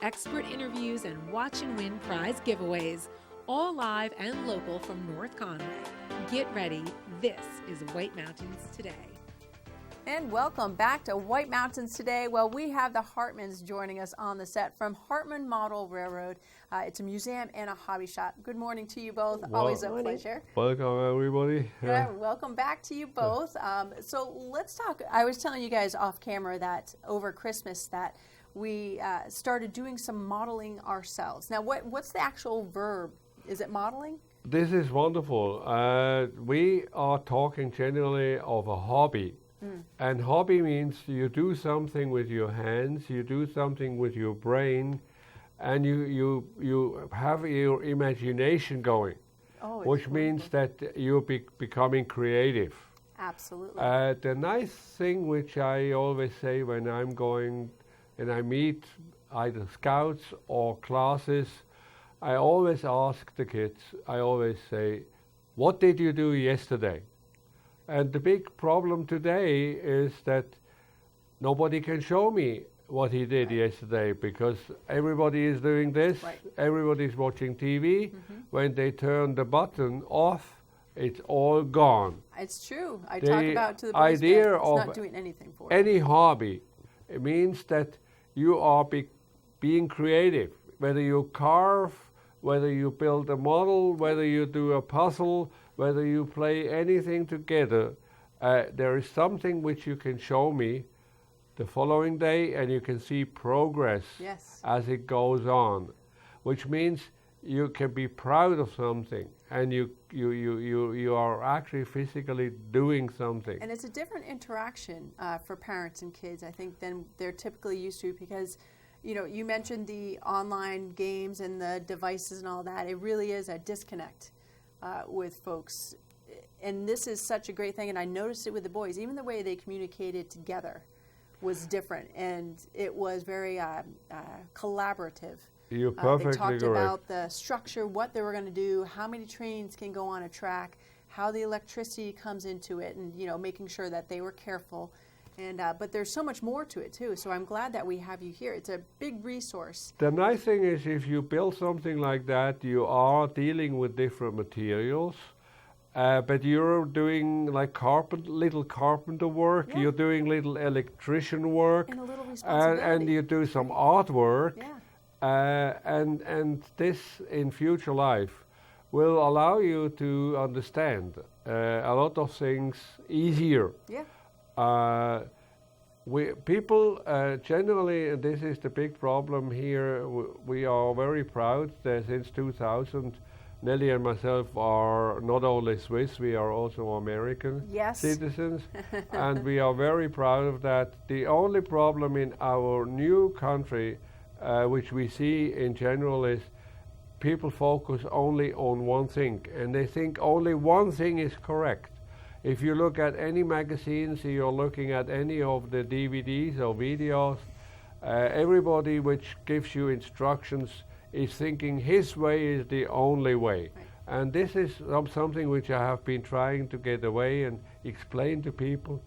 expert interviews, and watch and win prize giveaways. All live and local from North Conway. Get ready. This is White Mountains Today. And welcome back to White Mountains Today. Well, we have the Hartmans joining us on the set from Hartmann Model Railroad. It's a museum and a hobby shop. Good morning to you both. Always a pleasure. Welcome, everybody. Yeah, welcome back to you both. So let's talk. I was telling you guys off camera that over Christmas that we started doing some modeling ourselves. Now, what's the actual verb? Is it modeling? This is wonderful. We are talking generally of a hobby. And hobby means you do something with your hands, you do something with your brain, and you have your imagination going, which means that you're becoming creative. Absolutely. The nice thing which I always say when I'm going and I meet either scouts or classes, I always ask the kids, I always say, what did you do yesterday? And the big problem today is that nobody can show me what he did yesterday because everybody is doing this, everybody's watching TV. When they turn the button off, it's all gone. It's true. I talk about to the boys idea it's of not doing anything for any hobby. It means that you are being creative, whether you carve, whether you build a model, whether you do a puzzle, whether you play anything together, there is something which you can show me the following day and you can see progress as it goes on, which means you can be proud of something and you are actually physically doing something. And it's a different interaction for parents and kids, I think, than they're typically used to because you know, you mentioned the online games and the devices and all that. It really is a disconnect with folks. And this is such a great thing, and I noticed it with the boys. Even the way they communicated together was different, and it was very collaborative. You're perfectly They talked correct. about the structure, what they were going to do, how many trains can go on a track, how the electricity comes into it, and you know, making sure that they were careful. And but there's so much more to it too. So I'm glad that we have you here. It's a big resource. The nice thing is, if you build something like that, you are dealing with different materials. But you're doing like little carpenter work. You're doing little electrician work, and a little responsibility. And you do some artwork. And this in future life will allow you to understand a lot of things easier. People generally, and this is the big problem here, we are very proud that since 2000, Nelly and myself are not only Swiss, we are also American citizens, and we are very proud of that. The only problem in our new country, which we see in general, is people focus only on one thing, and they think only one thing is correct. If you look at any magazines, you're looking at any of the DVDs or videos, everybody which gives you instructions is thinking his way is the only way. And this is something which I have been trying to get away and explain to people.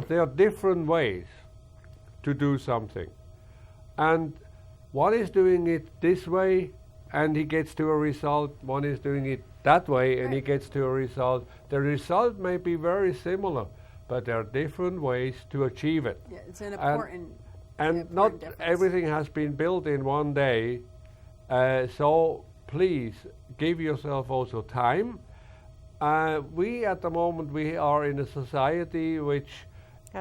There are different ways to do something. And one is doing it this way and he gets to a result, one is doing it that way and he gets to a result. The result may be very similar, but there are different ways to achieve it. Yeah, it's an important and not difference. Everything has been built in one day, so please give yourself also time. We at the moment, we are in a society which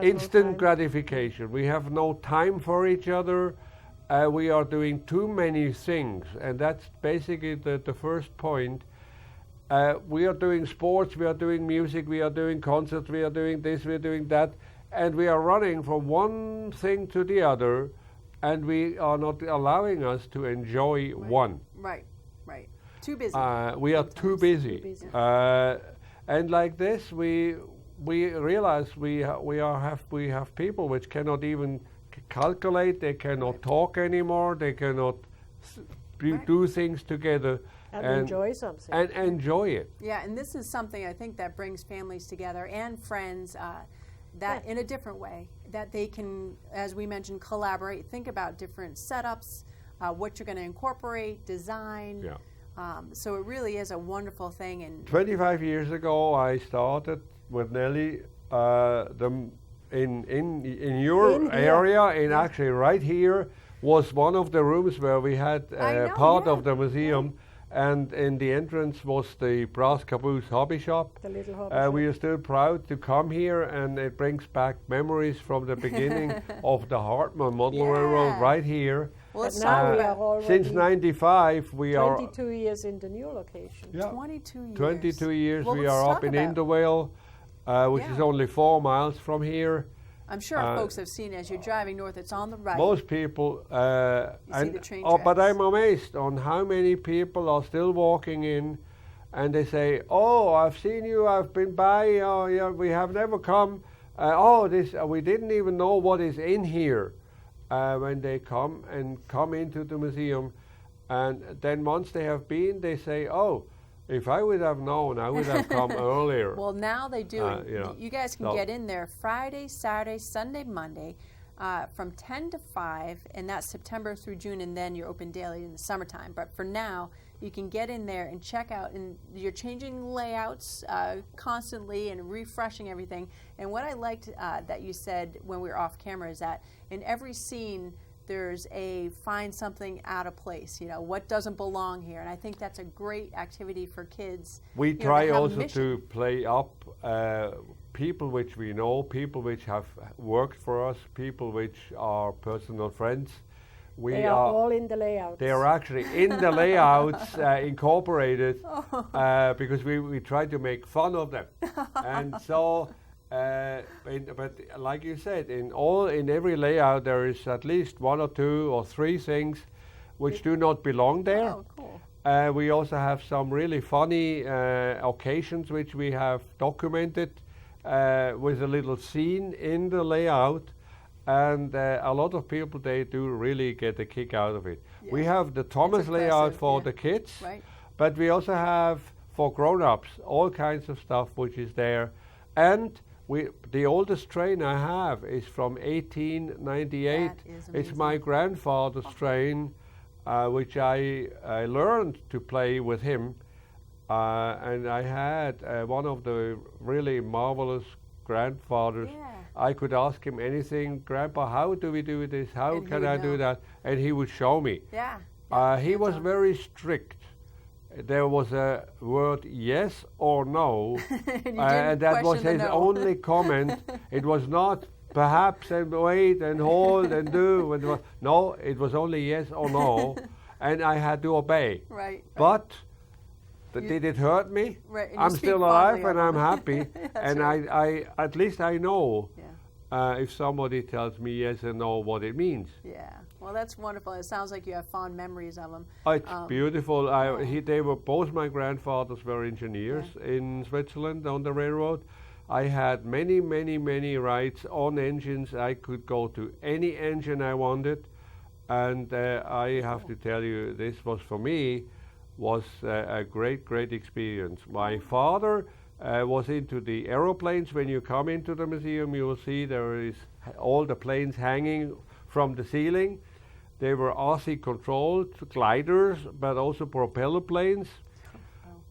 instant gratification. We have no time for each other. We are doing too many things, and that's basically the first point. We are doing sports, we are doing music, we are doing concerts, we are doing this, we are doing that, and we are running from one thing to the other, and we are not allowing us to enjoy one. Right. Too busy. We are too busy. And like this, we realize we have people which cannot even calculate, they cannot talk anymore, they cannot do things together. And enjoy something. And enjoy it. Yeah, and this is something I think that brings families together and friends. that in a different way, that they can, as we mentioned, collaborate, think about different setups, what you're going to incorporate, design. Yeah. So it really is a wonderful thing. And 25 years ago, I started with Nelly in your area, actually right here was one of the rooms where we had part of the museum. And in the entrance was the Brass Caboose hobby shop. The little hobby shop. We are still proud to come here, and it brings back memories from the beginning of the Hartmann Model Railroad right here. Well, now we are already since '95, we 22 years in the new location. Yeah, 22 years. 22 years. Well, we let's are talk up in about- Indervale, which is only 4 miles from here. I'm sure folks have seen as you're driving north, it's on the right. Most people, see the train but tracks. I'm amazed on how many people are still walking in, and they say, "Oh, I've seen you. I've been by. Oh, yeah, we have never come. We didn't even know what is in here." When they come into the museum, and then once they have been, they say, "Oh, if I would have known, I would have come earlier." Well, now they do. You guys can So- get in there Friday, Saturday, Sunday, Monday, from 10 to 5, and that's September through June, and then you're open daily in the summertime. But for now, you can get in there and check out, and you're changing layouts constantly and refreshing everything. And what I liked that you said when we were off camera is that in every scene, there's a find something out of place, what doesn't belong here. And I think that's a great activity for kids. We to try have a also mission. to play up people which we know, people which have worked for us, people which are personal friends. They are all in the layouts. They are actually in the layouts incorporated because we try to make fun of them. And so, but like you said, in every layout there is at least 1 or 2 or 3 things which do not belong there. Oh, cool. We also have some really funny occasions which we have documented with a little scene in the layout. And a lot of people, they do really get a kick out of it. Yeah. We have the Thomas layout impressive, for yeah. the kids, Right. but we also have for grown-ups all kinds of stuff which is there. And the oldest train I have is from 1898. That is It's amazing. my grandfather's train, which I learned to play with him. And I had one of the really marvelous grandfathers. Yeah. I could ask him anything, "Grandpa, how do we do this? How And he can would I do know. that?" And he would show me. Yeah. He was very strict. There was a word yes or no, and that was question the his no. only comment. It was not perhaps and wait and hold and do. No, it was only yes or no, and I had to obey. Right. But did it hurt me? Right, and you I'm speak still fondly alive of and I'm him. happy, and right. I at least I know Yeah. if somebody tells me yes or no what it means. Yeah. Well, that's wonderful. It sounds like you have fond memories of them. It's beautiful. They were both my grandfathers were engineers in Switzerland on the railroad. I had many rides on engines. I could go to any engine I wanted, and I have to tell you, this was for me was a great experience. My father was into the aeroplanes. When you come into the museum, you will see there is all the planes hanging from the ceiling. They were RC controlled gliders, but also propeller planes.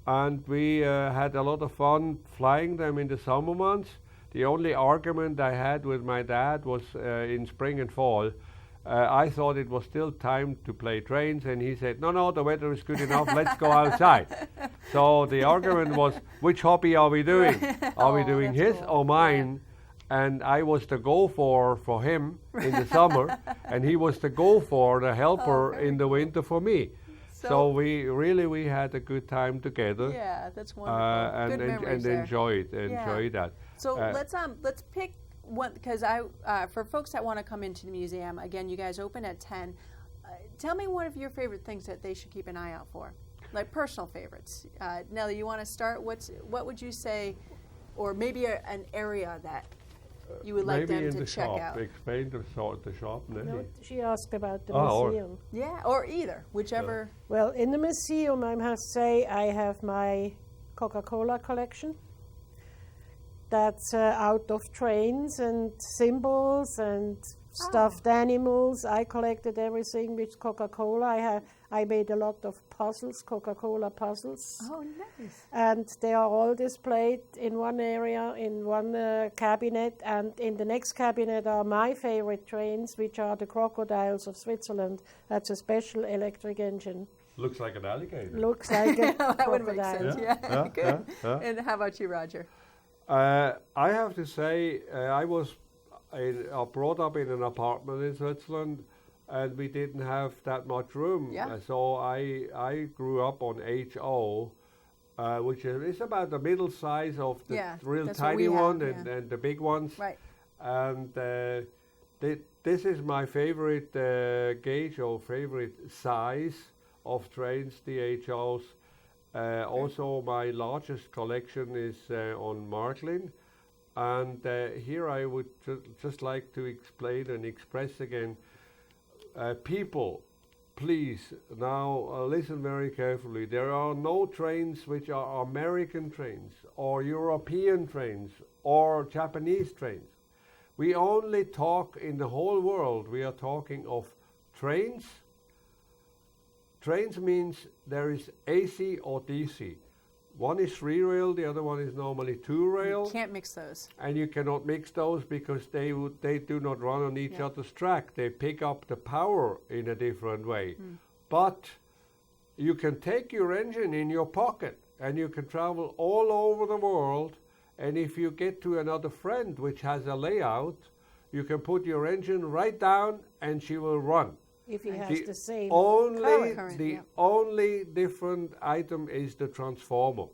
And we had a lot of fun flying them in the summer months. The only argument I had with my dad was in spring and fall. I thought it was still time to play trains, and he said, no, the weather is good enough, let's go outside. So the argument was, which hobby are we doing? Are we doing his or mine? And I was the go-for for him in the summer, and he was the go-for, the helper in the winter for me. So we had a good time together. Yeah, that's wonderful. Good memories there. enjoy Yeah. that. So let's pick one, because for folks that want to come into the museum, again, you guys open at 10. Tell me one of your favorite things that they should keep an eye out for, like personal favorites. Nellie, you want to start? What would you say, or maybe an area that you would like them to check out? Explain the shop. No, she asked about the or- museum. Yeah, or either, whichever. Well, in the museum, I must say I have my Coca-Cola collection. that's out of trains and symbols and stuffed animals. I collected everything with Coca-Cola. I made a lot of puzzles, Coca-Cola puzzles. Oh, nice. And they are all displayed in one area, in one cabinet. And in the next cabinet are my favorite trains, which are the crocodiles of Switzerland. That's a special electric engine. Looks like an alligator. Looks like a That would make crocodile. sense. Yeah, good. yeah. And how about you, Roger? I have to say, I was brought up in an apartment in Switzerland, and we didn't have that much room. Yeah. So I grew up on HO, which is about the middle size of the real that's what tiny we one have, and the big ones. Right. And this is my favorite gauge or favorite size of trains, the HOs. Also, my largest collection is on Marklin. And here I would just like to explain and express again, people, please now listen very carefully. There are no trains which are American trains or European trains or Japanese trains. We only talk in the whole world. We are talking of trains. Trains means there is AC or DC. One is 3-rail, the other one is normally 2-rail. You can't mix those. And you cannot mix those because they do not run on each other's track. They pick up the power in a different way. But you can take your engine in your pocket and you can travel all over the world. And if you get to another friend which has a layout, you can put your engine right down and she will run. If he has the same current, the only different item is the transformer.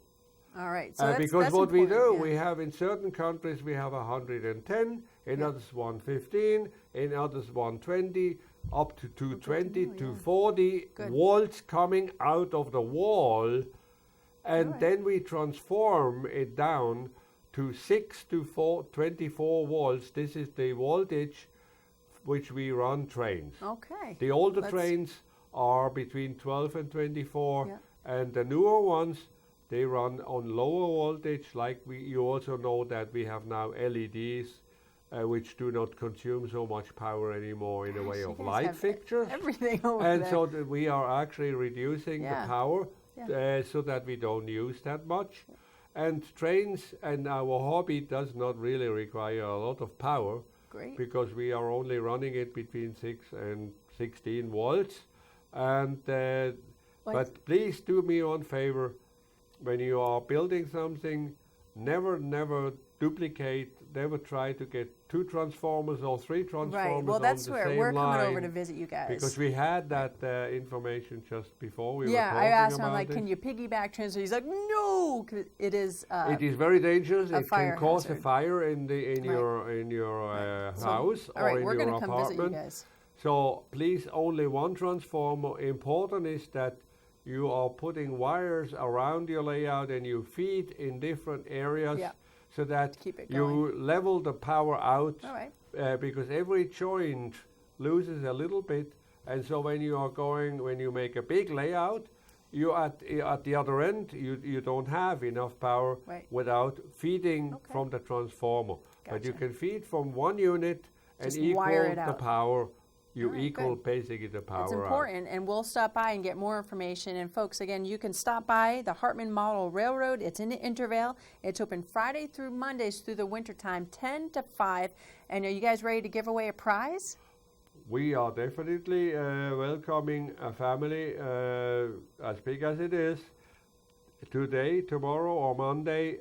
All right. So because what we do, yeah. we have in certain countries we have 110, in others 115, in others 120, up to 220, 240 volts coming out of the wall, and then we transform it down to 6 to 24 volts. This is the voltage which we run trains. Okay. The older trains are between 12 and 24, and the newer ones, they run on lower voltage. Like you also know that we have now LEDs, which do not consume so much power anymore in the way of light fixtures. Everything over and there. so that we are actually reducing the power so that we don't use that much. And trains and our hobby does not really require a lot of power. Great. Because we are only running it between 6 and 16 volts. And but please do me one favor, when you are building something, never duplicate, never try to get 2 transformers or 3 transformers right. Well, that's on the where same we're line, coming over to visit you guys. because we had that information just before we were talking I asked him, about like, it. can you piggyback transfer? He's like, no, 'cause it is. It is very dangerous. It fire can cause hazard. a fire in your house all or right, in we're your gonna come visit you apartment. guys. So please, only one transformer. Important is that you are putting wires around your layout and you feed in different areas so that Keep it you level the power out. All right. Because every joint loses a little bit, and so when you make a big layout, you at the other end you don't have enough power without feeding from the transformer. But you can feed from one unit and Just equal wire it the out. power. You right, equal good. basically the power It's out. important, and we'll stop by and get more information. And folks, again, you can stop by the Hartmann Model Railroad. It's in the Intervale. It's open Friday through Mondays through the wintertime, 10 to 5. And are you guys ready to give away a prize? We are definitely welcoming a family as big as it is today, tomorrow, or Monday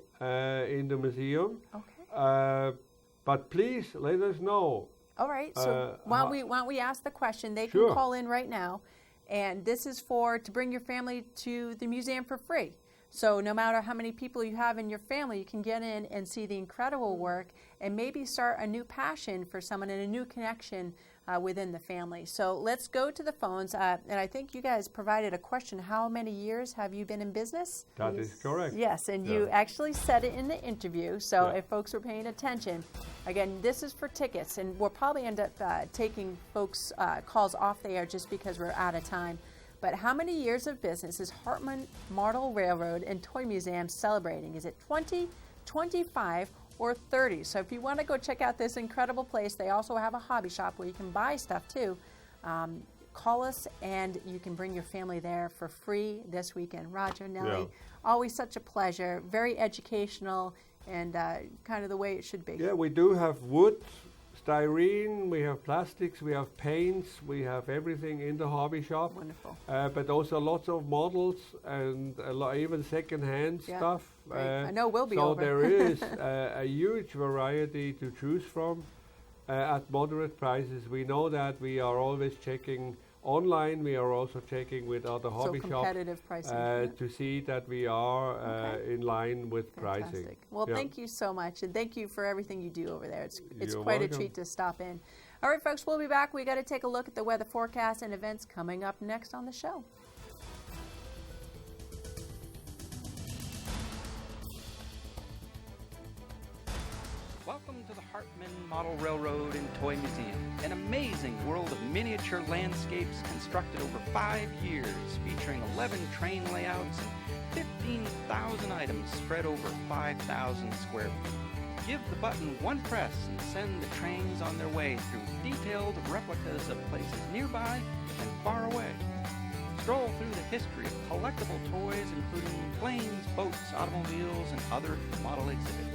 in the museum. Okay. But please let us know. All right. So why don't we ask the question? They Sure. can call in right now, and this is to bring your family to the museum for free. So no matter how many people you have in your family, you can get in and see the incredible work and maybe start a new passion for someone and a new connection within the family. So let's go to the phones. And I think you guys provided a question. How many years have you been in business? That is correct. Yes, and you actually said it in the interview. So if folks were paying attention, again, this is for tickets. And we'll probably end up taking folks' calls off the air just because we're out of time. But how many years of business is Hartmann Model Railroad and Toy Museum celebrating? Is it 20, 25, or 30. So if you want to go check out this incredible place, they also have a hobby shop where you can buy stuff too. Call us and you can bring your family there for free this weekend. Roger, Nellie, always such a pleasure, very educational and kind of the way it should be. Yeah, we do have wood, styrene, we have plastics, we have paints, we have everything in the hobby shop. Wonderful. But also lots of models and even second-hand stuff. I know we'll be so over. there is a huge variety to choose from at moderate prices. We know that we are always checking online. We are also checking with other hobby shops competitive pricing to see that we are in line with pricing. Well, thank you so much, and thank you for everything you do over there. It's You're quite welcome. a treat to stop in. All right, folks, we'll be back. We got to take a look at the weather forecast and events coming up next on the show. Welcome to the Hartmann Model Railroad and Toy Museum, an amazing world of miniature landscapes constructed over 5 years, featuring 11 train layouts and 15,000 items spread over 5,000 square feet. Give the button one press and send the trains on their way through detailed replicas of places nearby and far away. Stroll through the history of collectible toys, including planes, boats, automobiles, and other model exhibits.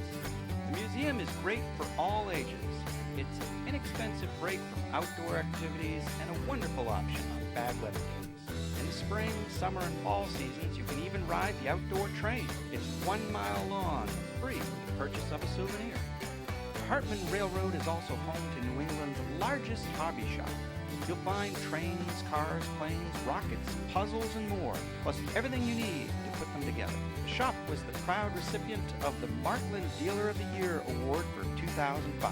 The museum is great for all ages. It's an inexpensive break from outdoor activities and a wonderful option on bad weather days. In the spring, summer, and fall seasons, you can even ride the outdoor train. It's 1 mile long and free with the purchase of a souvenir. The Hartmann Railroad is also home to New England's largest hobby shop. You'll find trains, cars, planes, rockets, puzzles, and more, plus everything you need to put them together. The shop was the proud recipient of the Markland Dealer of the Year Award for 2005.